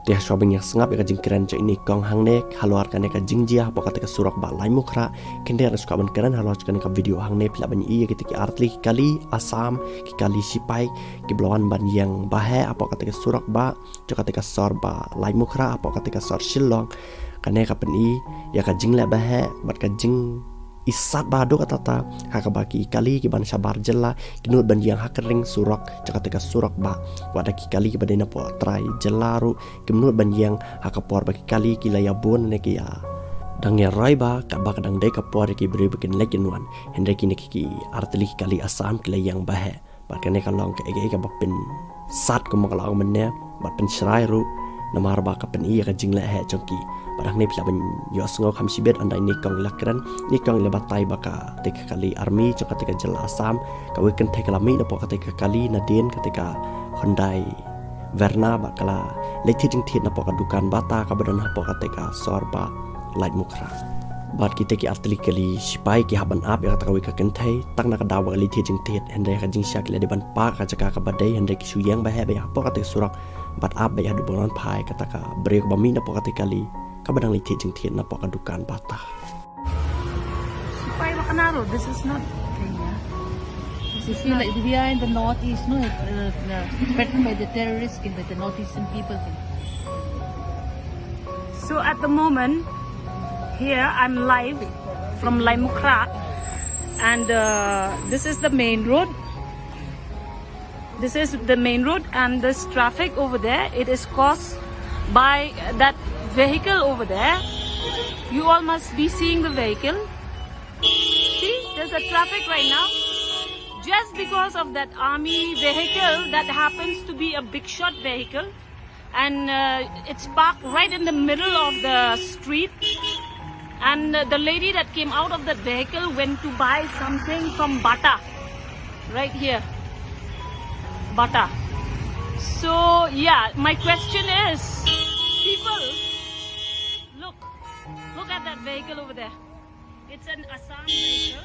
Dia shopping yang sengap ya kajing keren cak ini kong hangne haluar kan ka jingjia apa kata ka surak ba lai mukra kende ras ka ban keren haluar kan ka video hangne pila ban iya kita ki artli kali asam ki kali sipai ki blowan ban yang bahe apa kata ka surak ba cak kata ka sor ba lai mukra apa kata ka sor shillong kane ka pen i ya ka jing la bahe bat ka jing isat bado kata haka baki kali ki ban sabar jella kinut ban yang hakering surak cakata ka surak ba wada ki kali ki badena po trai jelaru kinut ban yang haka por baki kali ki laya bon ne ki ya dang ya roi ba ka ba kadang de ka por ki beri bikin lekin wan hendre ki ne ki artli kali asam ki layang bahe ba kane ka long ka ege ka bapin sat ko makala menne ba pen shrai ru namar ba ka pen iya ka jingla he chongki padang ne pila ban yos ngo kham sibet andai ni kong lakran ni kong le batai baka tek kali army cok ketika jel asam ka weken tek lami na po ketika kali na den ketika Hyundai Verna bakala leti jing thit na po dukan bata ka badan po ketika sorba light mukra bat kita ki artli kali sipai ki haban ap ya kata ka kentai tak na ka dawa leti jing thit hende ka jing syak le deban pa ka jaka ka badai hende ki suyang ba he ba po ketika surak bat ap ba ya du bonan pai kata ka brek ba mi na po ketika kali kabadang liti jing tiyan na po kadukan bata. Sipai Bacanaro, this is not Kenya. You feel like we are in the northeast, no? Threatened by the terrorists, by the northeastern people. So at the moment, here I'm live from Lai Mukra, and this is the main road. This is the main road, and this traffic over there, it is caused by that vehicle over there. You all must be seeing the vehicle. See, there's a traffic right now just because of that army vehicle that happens to be a big shot vehicle, and it's parked right in the middle of the street, and the lady that came out of that vehicle went to buy something from Bata right here, Bata. So yeah, my question is, people, look at that vehicle over there. It's an Assam vehicle.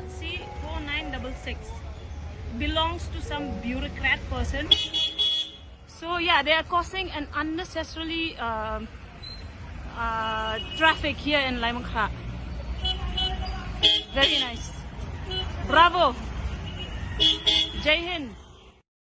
See, 4966 belongs to some bureaucrat person. So yeah, they are causing an unnecessarily traffic here in Lai Mukra. Very nice. Bravo. Jai Hind.